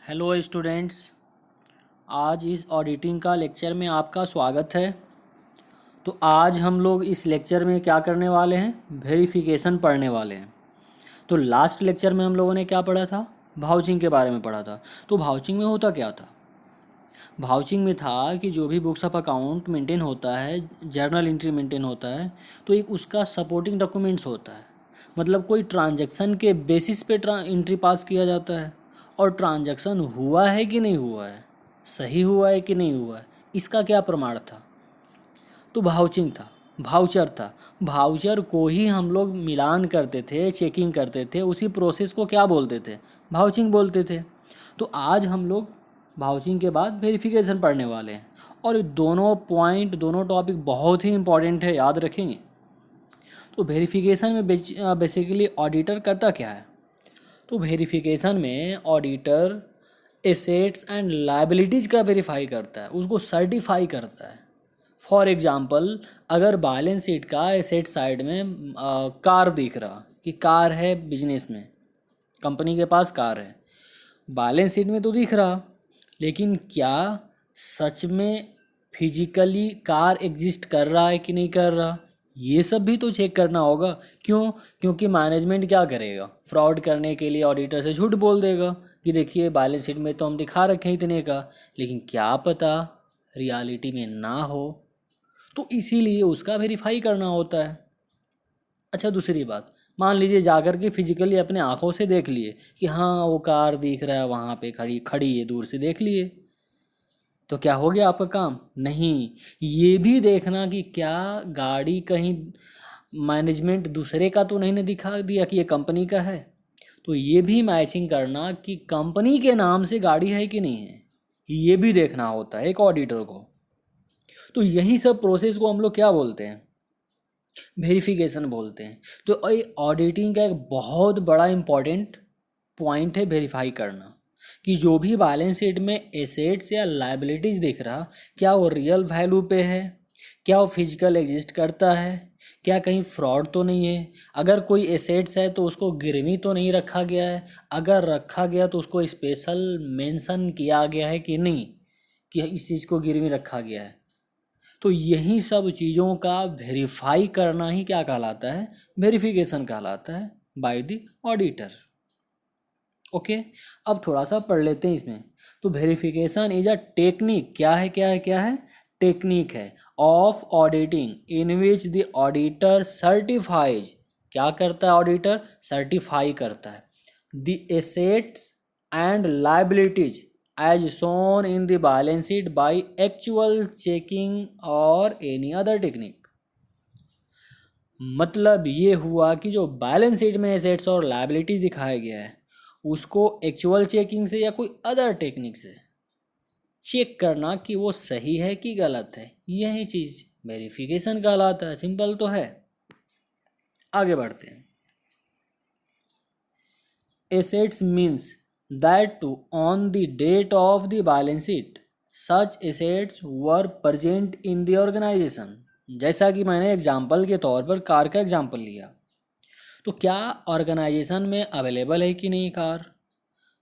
Hello students. आज इस auditing का लेक्चर में आपका स्वागत है। तो आज हम लोग इस लेक्चर में क्या करने वाले हैं, वेरिफिकेशन पढ़ने वाले हैं। तो लास्ट लेक्चर में हम लोगों ने क्या पढ़ा था, वाउचिंग के बारे में पढ़ा था। तो वाउचिंग में होता क्या था, वाउचिंग में था कि जो भी बुक्स ऑफ अकाउंट मेंटेन होता है, जर्नल एंट्री मेंटेन होता है, तो एक उसका सपोर्टिंग डॉक्यूमेंट्स होता है। मतलब कोई ट्रांजैक्शन के बेसिस पे एंट्री पास किया जाता है, और ट्रांजैक्शन हुआ है कि नहीं हुआ है, सही हुआ है कि नहीं हुआ है, इसका क्या प्रमाण था। तो वाउचिंग था, वाउचर था। वाउचर को ही हम लोग मिलान करते थे, चेकिंग करते थे, उसी प्रोसेस को क्या बोलते थे, वाउचिंग बोलते थे। तो आज हम लोग वाउचिंग के बाद वेरिफिकेशन पढ़ने वाले हैं, और ये दोनों पॉइंट, दोनों टॉपिक बहुत ही इंपॉर्टेंट है, याद रखेंगे। तो वेरिफिकेशन में बेसिकली ऑडिटर करता क्या है। तो वेरिफिकेशन में ऑडिटर एसेट्स एंड लायबिलिटीज़ का वेरीफाई करता है, उसको सर्टिफाई करता है। फॉर एग्जांपल, अगर बैलेंस शीट का एसेट साइड में कार दिख रहा कि कार है, बिजनेस में कंपनी के पास कार है, बैलेंस शीट में तो दिख रहा, लेकिन क्या सच में फिजिकली कार एग्जिस्ट कर रहा है कि नहीं कर रहा, ये सब भी तो चेक करना होगा। क्यों? क्योंकि मैनेजमेंट क्या करेगा, फ्रॉड करने के लिए ऑडिटर से झूठ बोल देगा कि देखिए बैलेंस शीट में तो हम दिखा रखे हैं इतने का, लेकिन क्या पता रियलिटी में ना हो। तो इसीलिए उसका वेरीफाई करना होता है। अच्छा, दूसरी बात, मान लीजिए जाकर के फिजिकली अपने आंखों से देख लिए कि हाँ वो कार दिख रहा है, वहाँ पे खड़ी खड़ी है, दूर से देख लिए, तो क्या हो गया आपका काम? नहीं, ये भी देखना कि क्या गाड़ी कहीं मैनेजमेंट दूसरे का तो नहीं ने दिखा दिया कि ये कंपनी का है। तो ये भी मैचिंग करना कि कंपनी के नाम से गाड़ी है कि नहीं है, ये भी देखना होता है एक ऑडिटर को। तो यही सब प्रोसेस को हम लोग क्या बोलते हैं, वेरिफिकेशन बोलते हैं। तो ऑडिटिंग का एक बहुत बड़ा इम्पॉर्टेंट पॉइंट है वेरीफाई करना कि जो भी बैलेंस शीट में एसेट्स या लायबिलिटीज़ दिख रहा, क्या वो रियल वैल्यू पे है, क्या वो फिजिकल एग्जिस्ट करता है, क्या कहीं फ्रॉड तो नहीं है, अगर कोई एसेट्स है तो उसको गिरवी तो नहीं रखा गया है, अगर रखा गया तो उसको स्पेशल मेंशन किया गया है कि नहीं कि इस चीज़ को गिरवी रखा गया है। तो यही सब चीज़ों का वेरीफाई करना ही क्या कहलाता है, वेरिफिकेशन कहलाता है बाय द ऑडिटर। ओके, अब थोड़ा सा पढ़ लेते हैं इसमें। तो वेरिफिकेशन इज अ टेक्निक, क्या है टेक्निक है of auditing in which the auditor certifies, क्या करता है ऑडिटर, सर्टिफाई करता है the assets and liabilities as shown in the balance sheet by actual checking or any other technique। मतलब ये हुआ कि जो बैलेंस शीट में एसेट्स और लायबिलिटीज दिखाया गया है, उसको एक्चुअल चेकिंग से या कोई अदर टेक्निक से चेक करना कि वो सही है कि गलत है, यही चीज़ वेरिफिकेशन कहलाता है। सिंपल तो है। आगे बढ़ते हैं। Assets means that on the date of the balance sheet such assets were present in the organization। जैसा कि मैंने एग्जाम्पल के तौर पर कार का एग्जाम्पल लिया, तो क्या ऑर्गेनाइजेशन में अवेलेबल है कि नहीं कार।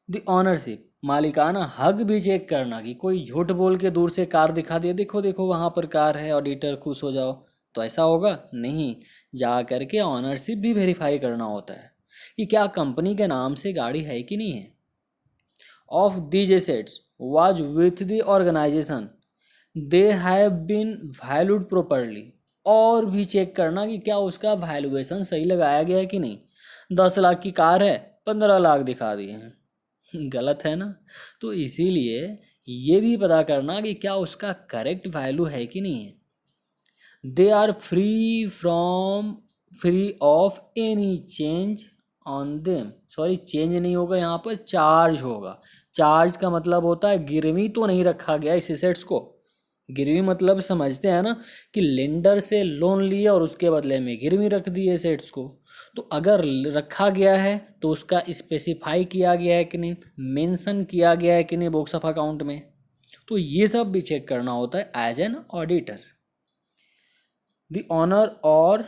द ऑनरशिप, मालिकाना हक भी चेक करना कि कोई झूठ बोल के दूर से कार दिखा दिया, देखो देखो वहाँ पर कार है, ऑडिटर खुश हो जाओ, तो ऐसा होगा नहीं। जा करके ऑनरशिप भी वेरीफाई करना होता है कि क्या कंपनी के नाम से गाड़ी है कि नहीं है। Of these assets was with the organisation, they have been valued properly, और भी चेक करना कि क्या उसका वैल्यूएशन सही लगाया गया है कि नहीं। 10 लाख की कार है, 15 लाख दिखा दिए हैं, गलत है ना। तो इसीलिए ये भी पता करना कि क्या उसका करेक्ट वैल्यू है कि नहीं है। They are free of any change on them, sorry change नहीं होगा यहाँ पर, चार्ज होगा। चार्ज का मतलब होता है गिरवी तो नहीं रखा गया इस एसेट्स को। गिरवी मतलब समझते हैं ना कि लेंडर से लोन लिया और उसके बदले में गिरवी रख दी एसेट्स को। तो अगर रखा गया है तो उसका स्पेसिफाई किया गया है कि नहीं, मेंशन किया गया है कि नहीं बुक्स ऑफ अकाउंट में। तो ये सब भी चेक करना होता है as an auditor. The owner और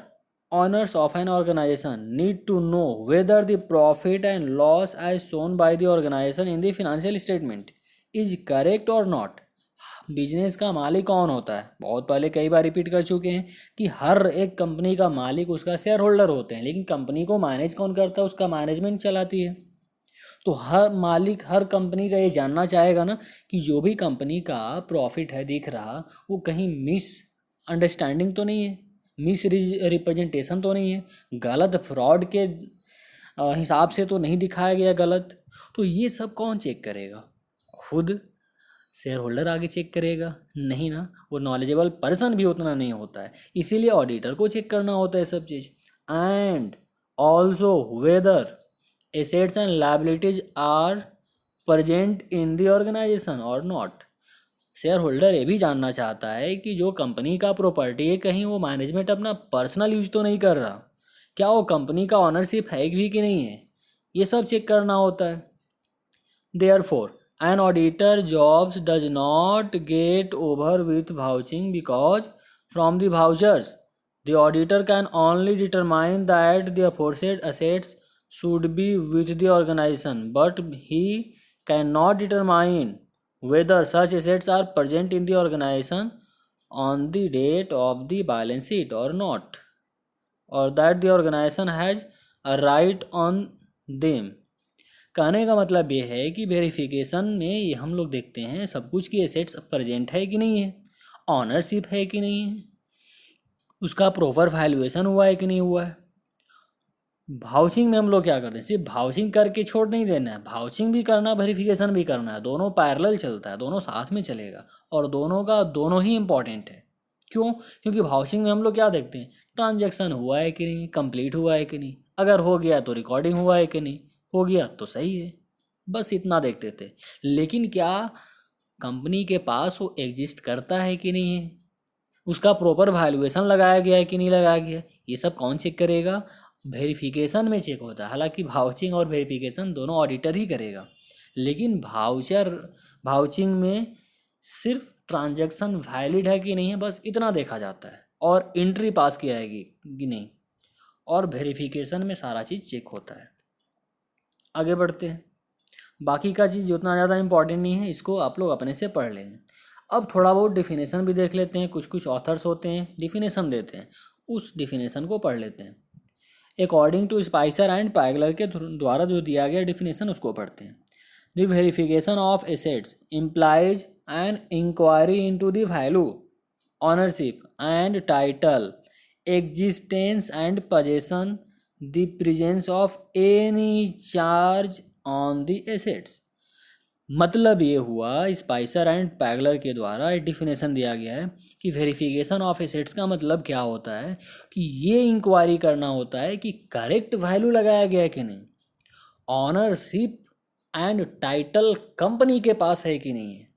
owners of an organization need to know whether the profit and loss as shown by the organization in the financial statement is correct or not. Business का मालिक कौन होता है? बहुत पहले कई बार repeat कर चुके हैं कि हर एक कंपनी का मालिक उसका शेयर होल्डर होते हैं, लेकिन कंपनी को मैनेज कौन करता है? उसका मैनेजमेंट चलाती है। तो हर मालिक हर कंपनी का ये जानना चाहेगा ना कि जो भी कंपनी का प्रॉफिट है दिख रहा, वो कहीं मिस अंडरस्टैंडिंग तो नहीं है, मिस रिप्रेजेंटेशन तो नहीं है, गलत फ्रॉड के हिसाब से तो नहीं दिखाया गया गलत। तो ये सब कौन चेक करेगा? खुद शेयर होल्डर आगे चेक करेगा? नहीं ना, वो नॉलेजेबल पर्सन भी उतना नहीं होता है, इसीलिए ऑडिटर को चेक करना होता है सब चीज़। And also whether assets and liabilities are present in the organization और नॉट। शेयर होल्डर ये भी जानना चाहता है कि जो कंपनी का प्रॉपर्टी है कहीं वो मैनेजमेंट अपना पर्सनल यूज तो नहीं कर रहा, क्या वो कंपनी का ऑनरशिप है भी कि नहीं है, ये सब चेक करना होता है। Therefore an auditor jobs does not get over with vouching because from the vouchers the auditor can only determine that the aforesaid assets should be with the organization, but he cannot determine whether such assets are present in the organization on the date of the balance sheet or not, or that the organization has a right on them। कहने का मतलब ये है कि verification में ये हम लोग देखते हैं सब कुछ कि एसेट्स प्रेजेंट है कि नहीं है, ऑनरशिप है कि नहीं है, उसका प्रॉपर वैल्यूएशन हुआ है कि नहीं हुआ है। भाउचिंग में हम लोग क्या करते हैं? सिर्फ भाउचिंग करके छोड़ नहीं देना है, भाउचिंग भी करना, वेरिफिकेशन भी करना है, दोनों पैरेलल चलता है, दोनों साथ में चलेगा और दोनों का दोनों ही इम्पॉर्टेंट है। क्यों? क्योंकि भाउचिंग में हम लोग क्या देखते हैं? ट्रांजैक्शन हुआ है कि नहीं, कंप्लीट हुआ है कि नहीं, अगर हो गया तो रिकॉर्डिंग हुआ है कि नहीं, हो गया तो सही है, बस इतना देखते थे। लेकिन क्या कंपनी के पास वो एग्जिस्ट करता है कि नहीं है, उसका प्रॉपर वैल्यूएशन लगाया गया है कि नहीं लगाया गया, ये सब कौन चेक करेगा? वेरिफिकेशन में चेक होता है। हालांकि भाउचिंग और वेरिफिकेशन दोनों ऑडिटर ही करेगा, लेकिन भाउचिंग में सिर्फ ट्रांजैक्शन वैलिड है कि नहीं है, बस इतना देखा जाता है और एंट्री पास की आएगी कि नहीं, और वेरिफिकेशन में सारा चीज़ चेक होता है। आगे बढ़ते हैं। बाकी का चीज़ उतना ज़्यादा इम्पॉर्टेंट नहीं है, इसको आप लोग अपने से पढ़ लेंगे। अब थोड़ा बहुत डिफिनेशन भी देख लेते हैं, कुछ कुछ ऑथर्स होते हैं डिफिनेशन देते हैं, उस डिफिनेशन को पढ़ लेते हैं। According to Spicer and Pegler के द्वारा जो दिया गया डिफिनेशन उसको पढ़ते हैं। The verification of assets implies an inquiry into the value, ownership and title, existence and possession, the presence of any charge on the assets. मतलब ये हुआ स्पाइसर एंड पैगलर के द्वारा एक डिफिनेशन दिया गया है कि वेरिफिकेशन ऑफ एसेट्स का मतलब क्या होता है कि ये इंक्वायरी करना होता है कि करेक्ट वैल्यू लगाया गया है कि नहीं, ऑनरशिप एंड टाइटल कंपनी के पास है कि नहीं है,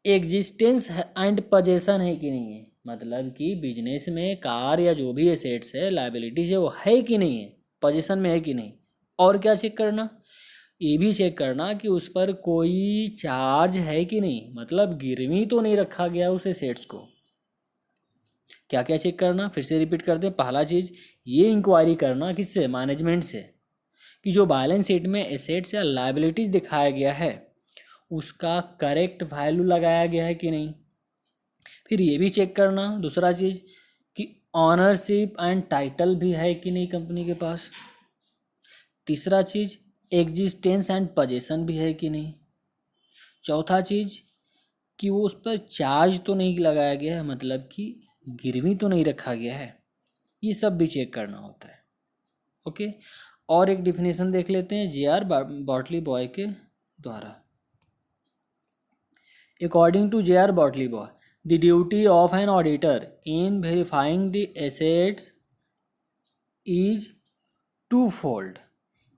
एग्जिस्टेंस एंड पोजेशन है कि नहीं है, मतलब कि बिजनेस में कार या जो भी एसेट्स है, लायबिलिटीज है, वो है कि नहीं है, पोजीशन में है कि नहीं। और क्या चेक करना? ये भी चेक करना कि उस पर कोई चार्ज है कि नहीं, मतलब गिरवी तो नहीं रखा गया उस एसेट्स को। क्या क्या चेक करना? फिर से रिपीट करते हैं। पहला चीज़ ये इंक्वायरी करना किससे? मैनेजमेंट से, कि जो बैलेंस शीट में एसेट्स या लायबिलिटीज दिखाया गया है उसका करेक्ट वैल्यू लगाया गया है कि नहीं। फिर ये भी चेक करना दूसरा चीज़ कि ऑनरशिप एंड टाइटल भी है कि नहीं कंपनी के पास। तीसरा चीज़ एग्जिस्टेंस एंड पोजेशन भी है कि नहीं। चौथा चीज़ कि वो उस पर चार्ज तो नहीं लगाया गया है, मतलब कि गिरवी तो नहीं रखा गया है, ये सब भी चेक करना होता है। ओके, और एक डिफिनेशन देख लेते हैं जे.आर. बॉटली बॉय के द्वारा। According to J R. Batliboi, the duty of an auditor in verifying the assets is twofold.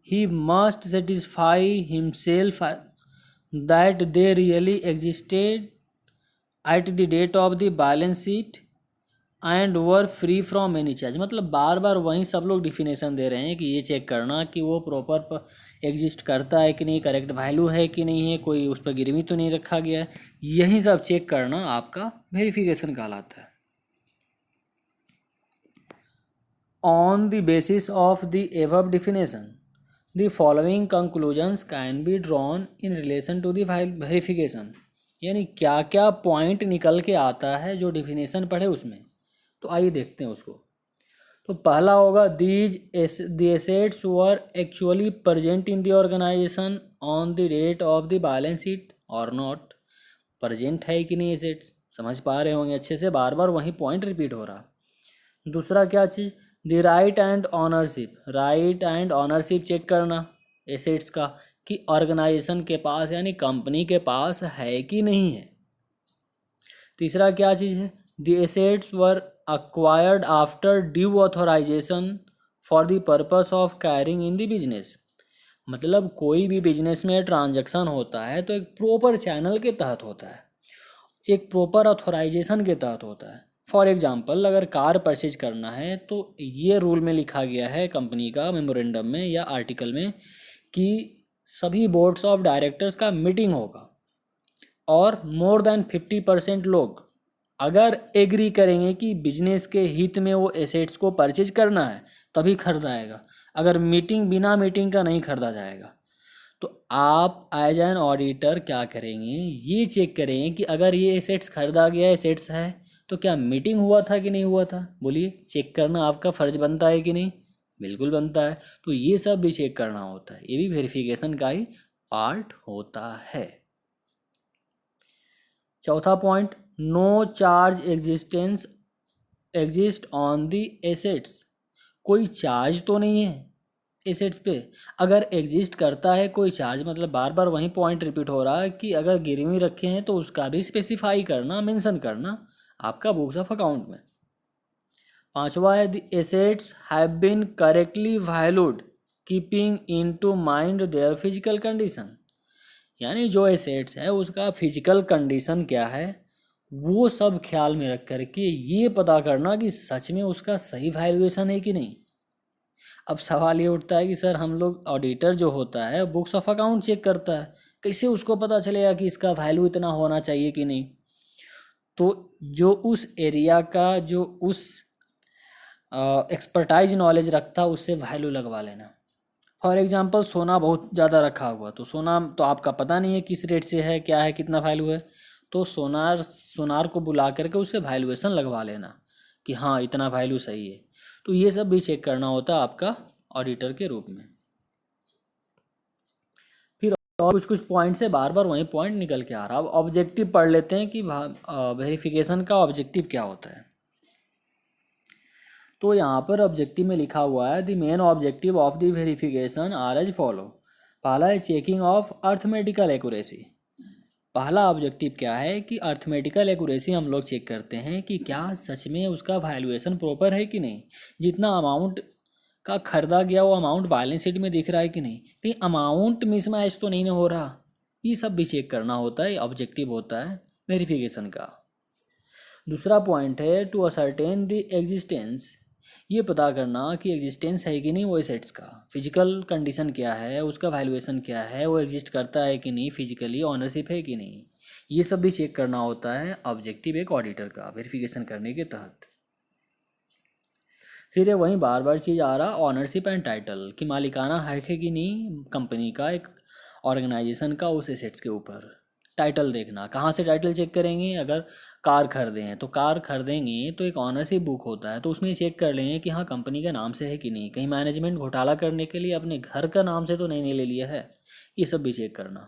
He must satisfy himself that they really existed at the date of the balance sheet and were free from any charge। मतलब बार बार वहीं सब लोग definition दे रहे हैं कि ये check करना कि वो प्रॉपर एग्जिस्ट करता है कि नहीं, करेक्ट वैल्यू है कि नहीं है, कोई उस पर गिरवी तो नहीं रखा गया है, यही सब चेक करना आपका वेरिफिकेशन कहलाता है। On the basis of the above definition the following conclusions can be drawn in relation to the verification. यानी क्या क्या पॉइंट निकल के आता है जो डिफिनेशन पढ़े उसमें। तो आइए देखते हैं उसको। तो पहला होगा these the assets were actually present in the organisation on the date of the balance sheet और नॉट। प्रेजेंट है कि नहीं एसेट्स, समझ पा रहे होंगे अच्छे से, बार बार वही पॉइंट रिपीट हो रहा। दूसरा क्या चीज़, the right and ownership, right and ownership check करना एसेट्स का कि ऑर्गेनाइजेशन के पास यानी कंपनी के पास है कि नहीं है। तीसरा क्या चीज़ है, the assets were acquired after due authorization for the purpose of carrying in the business। मतलब कोई भी बिजनेस में ट्रांजैक्शन होता है तो एक प्रॉपर चैनल के तहत होता है, एक प्रॉपर ऑथोराइजेशन के तहत होता है। फॉर एग्जांपल अगर कार परचेज करना है तो ये रूल में लिखा गया है कंपनी का मेमोरेंडम में या आर्टिकल में कि सभी बोर्ड्स ऑफ डायरेक्टर्स का मीटिंग होगा और मोर देन 50% लोग अगर एग्री करेंगे कि बिजनेस के हित में वो एसेट्स को परचेज करना है तभी खरीदाएगा, अगर मीटिंग बिना मीटिंग का नहीं खरीदा जाएगा। तो आप एज एन ऑडिटर क्या करेंगे, ये चेक करेंगे कि अगर ये एसेट्स खरीदा गया एसेट्स है तो क्या मीटिंग हुआ था कि नहीं हुआ था। बोलिए, चेक करना आपका फ़र्ज बनता है कि नहीं, बिल्कुल बनता है। तो ये सब भी चेक करना होता है, ये भी वेरिफिकेशन का ही पार्ट होता है। चौथा point, no charge exist on the assets. कोई चार्ज तो नहीं है एसेट्स पे। अगर एग्जिस्ट करता है कोई चार्ज, मतलब बार बार वही पॉइंट रिपीट हो रहा है कि अगर गिरवी रखे हैं तो उसका भी स्पेसिफाई करना, मेंशन करना आपका बुक्स ऑफ अकाउंट में। पांचवा है the assets have been correctly valued keeping in to mind their physical condition. यानी जो एसेट्स है उसका फिजिकल कंडीशन क्या है वो सब ख्याल में रख करके ये पता करना कि सच में उसका सही वैल्यूएशन है कि नहीं। अब सवाल ये उठता है कि सर हम लोग ऑडिटर जो होता है बुक्स ऑफ अकाउंट चेक करता है, कैसे उसको पता चलेगा कि इसका वैल्यू इतना होना चाहिए कि नहीं। तो जो उस एरिया का जो उस एक्सपर्टाइज नॉलेज रखता है उससे वैल्यू लगवा लेना। फॉर एग्जांपल सोना बहुत ज़्यादा रखा हुआ, तो सोना तो आपका पता नहीं है किस रेट से है, क्या है, कितना वैल्यू है, तो सोनार को बुला करके उससे वैल्यूएशन लगवा लेना कि हाँ इतना वैल्यू सही है। तो ये सब भी चेक करना होता है आपका ऑडिटर के रूप में। फिर और कुछ कुछ पॉइंट से बार बार वही पॉइंट निकल के आ रहा। अब ऑब्जेक्टिव पढ़ लेते हैं कि वेरिफिकेशन का ऑब्जेक्टिव क्या होता है। तो यहाँ पर ऑब्जेक्टिव में लिखा हुआ है the main objective of the verification are as follow. पहला है चेकिंग ऑफ अर्थमेटिकल एक्यूरेसी। पहला ऑब्जेक्टिव क्या है कि अर्थमेटिकल एक्यूरेसी हम लोग चेक करते हैं कि क्या सच में उसका वैल्यूएशन प्रॉपर है कि नहीं, जितना अमाउंट का खरीदा गया वो अमाउंट बैलेंस शीट में दिख रहा है कि नहीं, कहीं अमाउंट मिसमैच तो नहीं हो रहा। ये सब भी चेक करना होता है, ऑब्जेक्टिव होता है वेरिफिकेशन का। दूसरा पॉइंट है टू असर्टेन द एग्जिस्टेंस। ये पता करना कि एग्जिस्टेंस है कि नहीं वो एसेट्स का, फिजिकल कंडीशन क्या है, उसका वैल्यूएशन क्या है, वो एग्जिस्ट करता है कि नहीं, फिजिकली ऑनरशिप है कि नहीं, ये सब भी चेक करना होता है ऑब्जेक्टिव एक ऑडिटर का वेरिफिकेशन करने के तहत। फिर ये वहीं बार बार चीज़ आ रहा ऑनरशिप एंड टाइटल कि मालिकाना हक है कि नहीं कंपनी का, एक ऑर्गेनाइजेशन का उस एसेट्स के ऊपर। टाइटल देखना, कहाँ से टाइटल चेक करेंगे, अगर कार खरीदे हैं तो कार खरीदेंगे तो एक ऑनरशिप बुक होता है तो उसमें चेक कर लेंगे कि हाँ कंपनी के नाम से है कि नहीं, कहीं मैनेजमेंट घोटाला करने के लिए अपने घर का नाम से तो नहीं ले लिया है, ये सब भी चेक करना।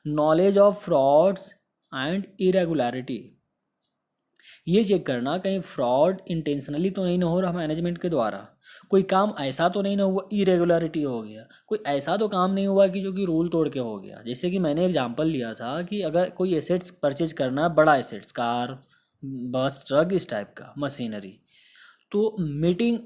Knowledge of frauds and irregularity, ये चेक करना कहीं फ्रॉड इंटेंशनली तो नहीं ना हो रहा मैनेजमेंट के द्वारा, कोई काम ऐसा तो नहीं ना हुआ इरेगुलरिटी हो गया, कोई ऐसा तो काम नहीं हुआ कि जो कि रूल तोड़ के हो गया। जैसे कि मैंने एग्जांपल लिया था कि अगर कोई एसेट्स परचेज करना है, बड़ा एसेट्स, कार, बस, ट्रक, इस टाइप का मशीनरी, तो मीटिंग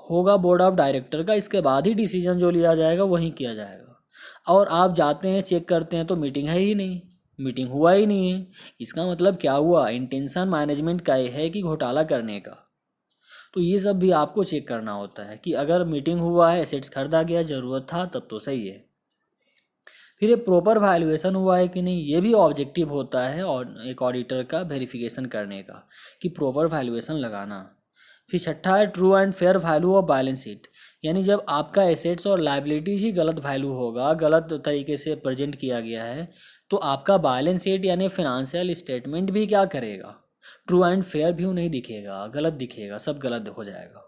होगा बोर्ड ऑफ डायरेक्टर का, इसके बाद ही डिसीजन जो लिया जाएगा वही किया जाएगा। और आप जाते हैं चेक करते हैं तो मीटिंग है ही नहीं, मीटिंग हुआ ही नहीं है। इसका मतलब क्या हुआ, इंटेंशन मैनेजमेंट का ये है कि घोटाला करने का। तो ये सब भी आपको चेक करना होता है कि अगर मीटिंग हुआ है, एसेट्स खरीदा गया, ज़रूरत था, तब तो सही है। फिर ये प्रॉपर वैल्यूएशन हुआ है कि नहीं, ये भी ऑब्जेक्टिव होता है और एक ऑडिटर का वेरिफिकेशन करने का कि प्रॉपर वैल्यूएशन लगाना। फिर छठा है true and fair value of balance sheet, यानी जब आपका एसेट्स और लाइबिलिटीज ही गलत वैल्यू होगा, गलत तरीके से प्रेजेंट किया गया है, तो आपका बैलेंस शीट यानी फिनेंशियल स्टेटमेंट भी क्या करेगा, ट्रू एंड फेयर व्यू नहीं दिखेगा, गलत दिखेगा, सब गलत हो जाएगा।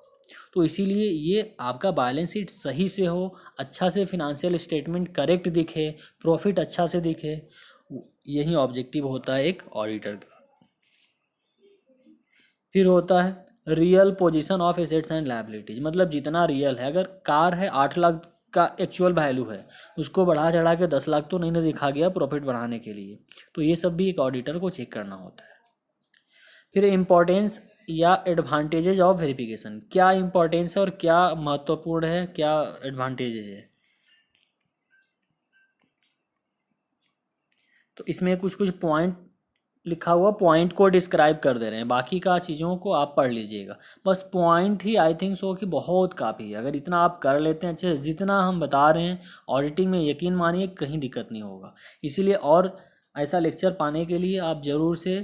तो इसीलिए ये आपका बैलेंस शीट सही से हो, अच्छा से फिनेंशियल स्टेटमेंट करेक्ट दिखे, प्रॉफिट अच्छा से दिखे, यही ऑब्जेक्टिव होता है एक ऑडिटर का। फिर होता है real position of assets and liabilities, मतलब जितना रियल है, अगर कार है 8 लाख का एक्चुअल वैल्यू है, उसको बढ़ा चढ़ा के 10 लाख तो नहीं ना दिखा गया प्रॉफिट बढ़ाने के लिए, तो ये सब भी एक ऑडिटर को चेक करना होता है। फिर इम्पोर्टेंस या एडवांटेजेज ऑफ वेरिफिकेशन, क्या इम्पोर्टेंस है और क्या महत्वपूर्ण है, क्या एडवांटेजेज है, तो इसमें कुछ कुछ पॉइंट लिखा हुआ, पॉइंट को डिस्क्राइब कर दे रहे हैं, बाकी का चीज़ों को आप पढ़ लीजिएगा, बस point he I think so कि बहुत काफ़ी है। अगर इतना आप कर लेते हैं अच्छे, जितना हम बता रहे हैं ऑडिटिंग में, यकीन मानिए कहीं दिक्कत नहीं होगा। इसीलिए और ऐसा लेक्चर पाने के लिए आप ज़रूर से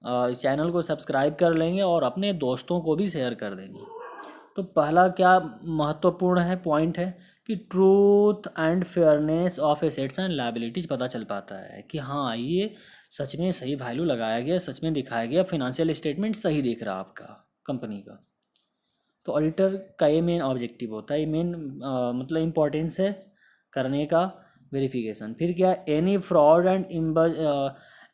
इस चैनल को सब्सक्राइब कर लेंगे और अपने दोस्तों को भी शेयर कर देंगे। तो पहला क्या महत्वपूर्ण है पॉइंट है कि truth and fairness of assets and liabilities पता चल पाता है कि हाँ ये सच में सही वैल्यू लगाया गया, सच में दिखाया गया, फिनेंशियल स्टेटमेंट सही दिख रहा आपका कंपनी का। तो ऑडिटर का ये मेन ऑब्जेक्टिव होता है, ये मेन मतलब इम्पोर्टेंस है करने का वेरिफिकेशन। फिर क्या, any fraud and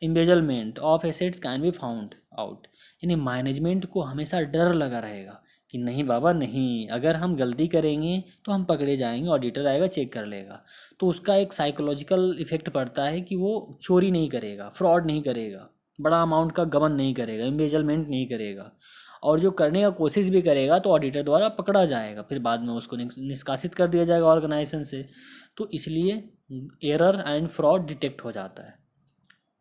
embezzlement of assets can be found out, यानी मैनेजमेंट को हमेशा डर लगा रहेगा कि नहीं बाबा नहीं, अगर हम गलती करेंगे तो हम पकड़े जाएंगे, ऑडिटर आएगा चेक कर लेगा, तो उसका एक साइकोलॉजिकल इफेक्ट पड़ता है कि वो चोरी नहीं करेगा, फ्रॉड नहीं करेगा, बड़ा अमाउंट का गबन नहीं करेगा, एम्बेजलमेंट नहीं करेगा, और जो करने का कोशिश भी करेगा तो ऑडिटर द्वारा पकड़ा जाएगा, फिर बाद में उसको निष्कासित कर दिया जाएगा ऑर्गेनाइजेशन से। तो इसलिए एरर एंड फ्रॉड डिटेक्ट हो जाता है।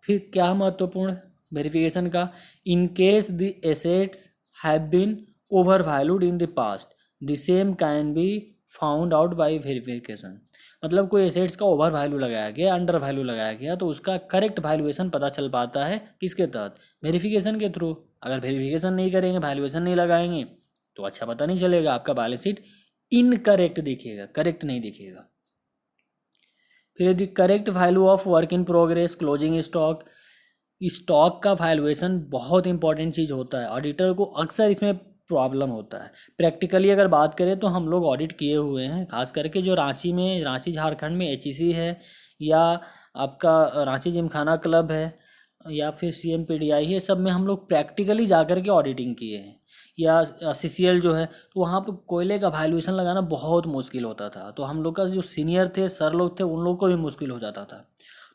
फिर क्या महत्वपूर्ण वेरिफिकेशन का, in case the assets have been over valued in the past the same can be found out by verification, मतलब कोई एसेट्स का ओवर वैल्यू लगाया गया, अंडर वैल्यू लगाया गया, तो उसका करेक्ट वैल्यूएशन पता चल पाता है किसके तहत, वेरिफिकेशन के थ्रू। अगर वेरिफिकेशन नहीं करेंगे, वैल्यूएशन नहीं लगाएंगे, तो अच्छा पता नहीं चलेगा, आपका बैलेंस शीट इनकरेक्ट दिखेगा, करेक्ट नहीं दिखेगा। फिर the correct value of work in progress, closing stock, stock का वैल्यूएशन बहुत इंपॉर्टेंट चीज़ होता है, ऑडिटर को अक्सर इसमें प्रॉब्लम होता है। प्रैक्टिकली अगर बात करें तो हम लोग ऑडिट किए हुए हैं, खास करके जो रांची में, रांची झारखंड में एचईसी है, या आपका रांची जिमखाना क्लब है, या फिर सीएमपीडीआई है, सब में हम लोग प्रैक्टिकली जा कर के ऑडिटिंग किए हैं, या सीसीएल जो है, तो वहाँ पर कोयले का वैल्यूएशन लगाना बहुत मुश्किल होता था, तो हम लोग का जो सीनियर थे, सर लोग थे, उन लोग को भी मुश्किल हो जाता था।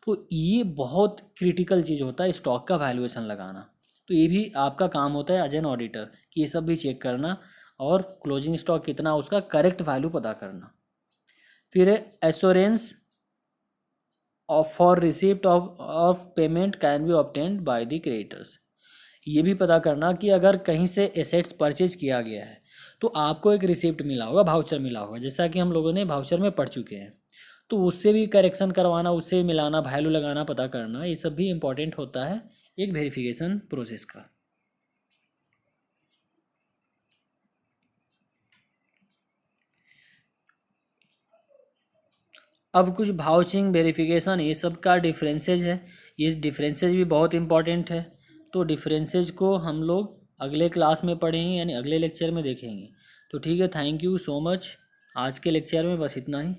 तो ये बहुत क्रिटिकल चीज़ होता है स्टॉक का वैल्यूएशन लगाना, तो ये भी आपका काम होता है एज एन ऑडिटर कि ये सब भी चेक करना और क्लोजिंग स्टॉक कितना, उसका करेक्ट वैल्यू पता करना। फिर assurance of for receipt of payment can be obtained by the creditors, ये भी पता करना कि अगर कहीं से एसेट्स परचेज किया गया है तो आपको एक रिसिप्ट मिला होगा, भाउचर मिला होगा, जैसा कि हम लोगों ने भाउचर में पढ़ चुके हैं, तो उससे भी करेक्शन करवाना, उससे भी मिलाना, वैल्यू लगाना, पता करना, ये सब भी इम्पोर्टेंट होता है एक वेरिफिकेशन प्रोसेस का। अब कुछ भाउचिंग, वेरिफिकेशन, ये सब का डिफरेंसेज है, ये डिफरेंसेज भी बहुत इंपॉर्टेंट है, तो डिफरेंसेज को हम लोग अगले क्लास में पढ़ेंगे, यानी अगले लेक्चर में देखेंगे। तो ठीक है, थैंक यू सो मच, आज के लेक्चर में बस इतना ही।